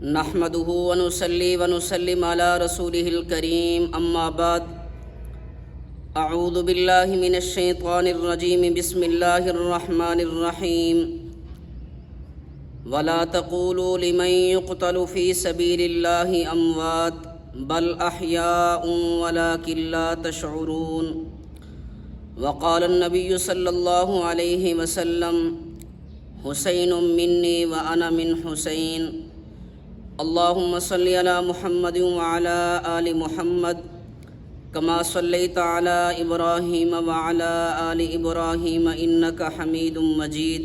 نحمده ونصلي ونسلم على رسوله الكريم اما بعد اعوذ بالله من الشيطان الرجيم بسم الله الرحمن الرحيم ولا تقولوا لمن يقتل في سبيل الله اموات بل احياء ولكن لا تشعرون وقال النبي صلى الله عليه وسلم حسين مني وانا من حسين اللهم صل على محمد وعلى آل محمد كما صليت على إبراهيم وعلى آل إبراهيم إنك حميد مجيد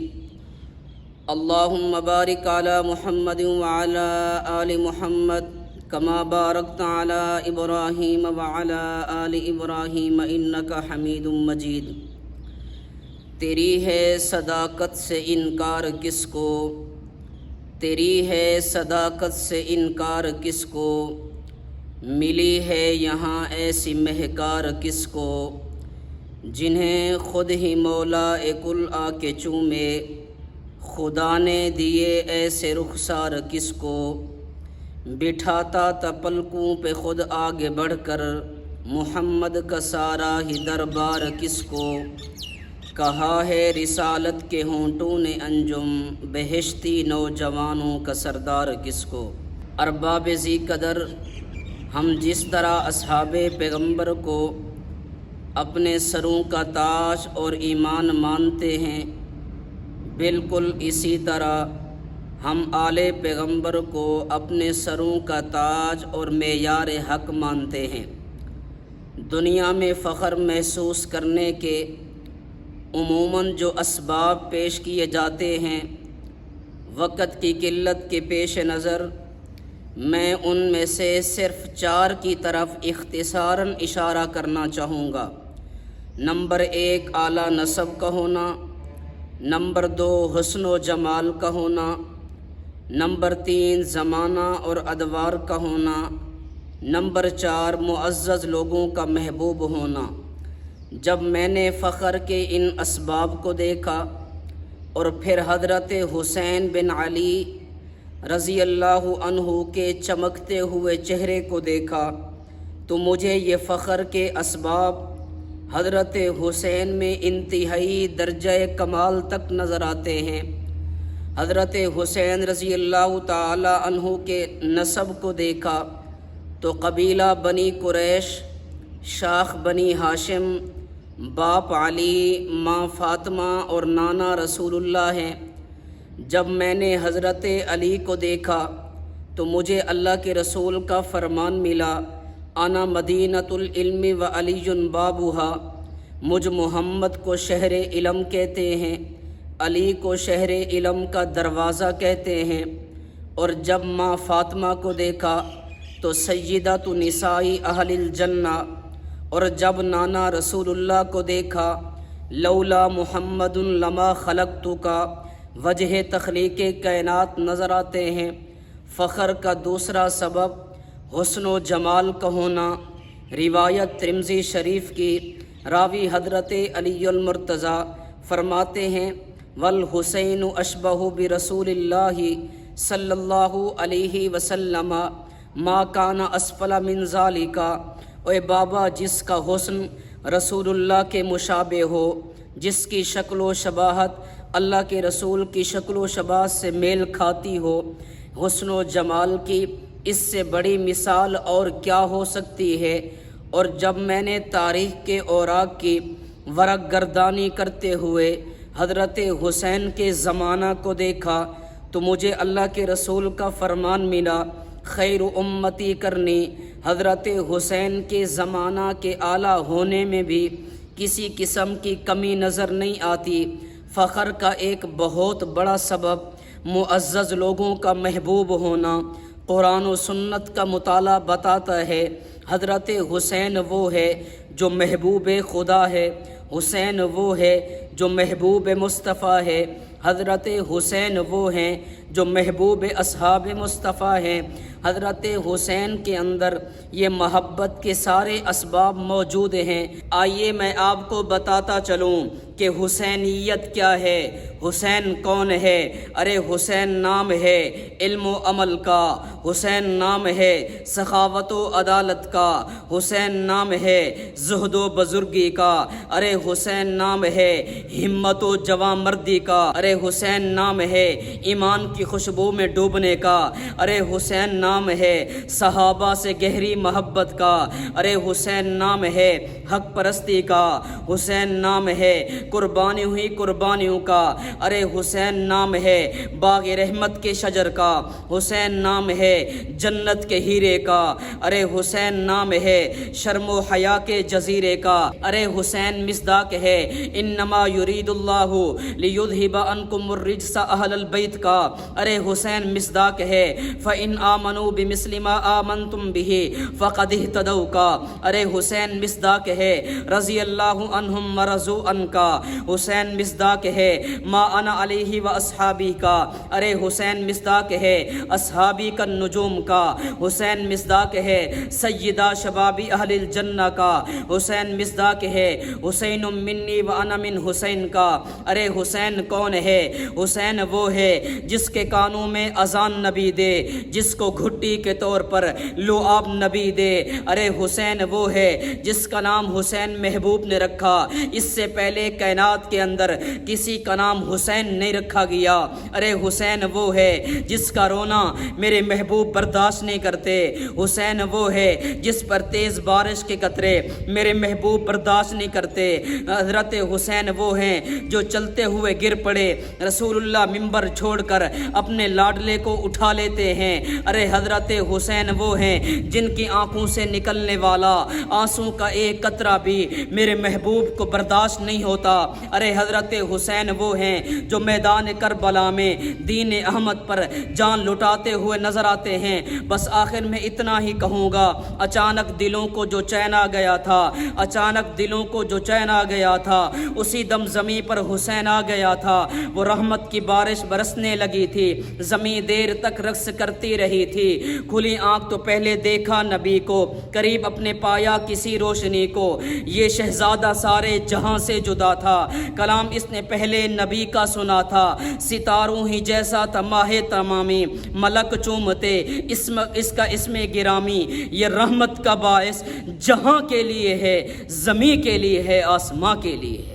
اللهم بارك على محمد وعلى آل محمد كما باركت على إبراهيم وعلى آل إبراهيم إنك حميد مجيد تیری ہے صداقت سے انکار کس کو، تیری ہے صداقت سے انکار کس کو، ملی ہے یہاں ایسی مہکار کس کو، جنہیں خود ہی مولا کل آ کے چومے، خدا نے دیے ایسے رخسار کس کو، بٹھاتا تا پلکوں پہ خود آگے بڑھ کر محمد کا سارا ہی دربار کس کو، کہا ہے رسالت کے ہونٹوں نے انجم، بہشتی نوجوانوں کا سردار کس کو۔ ارباب ذی قدر، ہم جس طرح اصحاب پیغمبر کو اپنے سروں کا تاج اور ایمان مانتے ہیں، بالکل اسی طرح ہم آل پیغمبر کو اپنے سروں کا تاج اور معیار حق مانتے ہیں۔ دنیا میں فخر محسوس کرنے کے عموماً جو اسباب پیش کیے جاتے ہیں، وقت کی قلت کے پیش نظر میں ان میں سے صرف 4 کی طرف اختصاراً اشارہ کرنا چاہوں گا۔ نمبر 1 اعلیٰ نسب کا ہونا، نمبر 2 حسن و جمال کا ہونا، نمبر 3 زمانہ اور ادوار کا ہونا، نمبر 4 معزز لوگوں کا محبوب ہونا۔ جب میں نے فخر کے ان اسباب کو دیکھا اور پھر حضرت حسین بن علی رضی اللہ عنہ کے چمکتے ہوئے چہرے کو دیکھا تو مجھے یہ فخر کے اسباب حضرت حسین میں انتہائی درجہ کمال تک نظر آتے ہیں۔ حضرت حسین رضی اللہ تعالی عنہ کے نسب کو دیکھا تو قبیلہ بنی قریش، شاخ بنی ہاشم، باپ علی، ماں فاطمہ اور نانا رسول اللہ ہیں۔ جب میں نے حضرت علی کو دیکھا تو مجھے اللہ کے رسول کا فرمان ملا، انا مدینۃ العلم و علی بابھا، مجھ محمد کو شہر علم کہتے ہیں، علی کو شہر علم کا دروازہ کہتے ہیں۔ اور جب ماں فاطمہ کو دیکھا تو سیدۃ نساء اہل الجنہ، اور جب نانا رسول اللہ کو دیکھا لولا محمد لما خلقتک، وجہ تخلیق کائنات نظر آتے ہیں۔ فخر کا دوسرا سبب حسن و جمال کا ہونا۔ روایت ترمذی شریف کی، راوی حضرت علی المرتضیٰ فرماتے ہیں والحسین اشبہ برسول اللہ صلی اللہ علیہ وسلم ما کان اسفل من ذالک، اے بابا جس کا حسن رسول اللہ کے مشابہ ہو، جس کی شکل و شباہت اللہ کے رسول کی شکل و شباہت سے میل کھاتی ہو، حسن و جمال کی اس سے بڑی مثال اور کیا ہو سکتی ہے۔ اور جب میں نے تاریخ کے اوراق کی ورق گردانی کرتے ہوئے حضرت حسین کے زمانہ کو دیکھا تو مجھے اللہ کے رسول کا فرمان ملا، خیر امتی کرنی۔ حضرت حسین کے زمانہ کے اعلیٰ ہونے میں بھی کسی قسم کی کمی نظر نہیں آتی۔ فخر کا ایک بہت بڑا سبب معزز لوگوں کا محبوب ہونا۔ قرآن و سنت کا مطالعہ بتاتا ہے حضرت حسین وہ ہے جو محبوب خدا ہے، حسین وہ ہے جو محبوب مصطفیٰ ہے، حضرت حسین وہ ہیں جو محبوب اصحاب مصطفیٰ ہیں۔ حضرت حسین کے اندر یہ محبت کے سارے اسباب موجود ہیں۔ آئیے میں آپ کو بتاتا چلوں کہ حسینیت کیا ہے، حسین کون ہے؟ ارے حسین نام ہے علم و عمل کا، حسین نام ہے سخاوت و عدالت کا، حسین نام ہے زہد و بزرگی کا، ارے حسین نام ہے ہمت و جواں مردی کا، ارے حسین نام ہے ایمان کی خوشبو میں ڈوبنے کا، ارے حسین نام ہے صحابہ سے گہری محبت کا، ارے حسین نام ہے حق پرستی کا، حسین نام ہے قربانی ہوئی قربانیوں کا، ارے حسین نام ہے باغ رحمت کے شجر کا، حسین نام ہے جنت کے ہیرے کا، ارے حسین نام ہے شرم و حیا کے جزیرے کا، ارے حسین مصداق ہے انما یرید اللہ لیذھب عنکم الرجس اہل البیت کا، ارے حسین مصداق ہے فإن آمنوا بمثل ما آمنتم به فقد اہتدوا کا، ارے حسین مصداق ہے رضی اللہ عنہم ورضوا عنہ کا، حسین مصداق ہے ما انا علیہ و اصحابی کا، ارے حسین مصداق ہے اصحابی کا نجوم کا، حسین مصداق ہے سیدہ شباب اہل الجنہ کا، حسین مصداق ہے حسین منی و انا من حسین کا، ارے حسین کون ہے؟ حسین وہ ہے جس کے کانوں میں اذان نبی دے، جس کو گھٹی کے طور پر لعاب نبی دے، ارے حسین وہ ہے جس کا نام حسین محبوب نے رکھا، اس سے پہلے کائنات کے اندر کسی کا نام حسین نہیں رکھا گیا، ارے حسین وہ ہے جس کا رونا میرے محبوب برداشت نہیں کرتے، حسین وہ ہے جس پر تیز بارش کے قطرے میرے محبوب برداشت نہیں کرتے، حضرت حسین وہ ہیں جو چلتے ہوئے گر پڑے رسول اللہ ممبر چھوڑ کر اپنے لاڈلے کو اٹھا لیتے ہیں، ارے حضرت حسین وہ ہیں جن کی آنکھوں سے نکلنے والا آنسوں کا ایک قطرہ بھی میرے محبوب کو برداشت نہیں ہوتا، ارے حضرت حسین وہ ہیں جو میدان کربلا میں دین احمد پر جان لٹاتے ہوئے نظر آتے ہیں۔ بس آخر میں اتنا ہی کہوں گا، اچانک دلوں کو جو چین آ گیا تھا، اچانک دلوں کو جو چین آ گیا تھا، اسی دم زمین پر حسین آ گیا تھا، وہ رحمت کی بارش برسنے لگی تھی، زمین دیر تک رقص کرتی رہی تھی، کھلی آنکھ تو پہلے دیکھا نبی کو، قریب اپنے پایا کسی روشنی کو، یہ شہزادہ سارے جہاں سے جدا تھا، کلام اس نے پہلے نبی کا سنا تھا، ستاروں ہی جیسا تھا ماہ تمامی، ملک چومتے اس کا اسم گرامی، یہ رحمت کا باعث جہاں کے لیے ہے، زمین کے لیے ہے، آسماں کے لیے ہے۔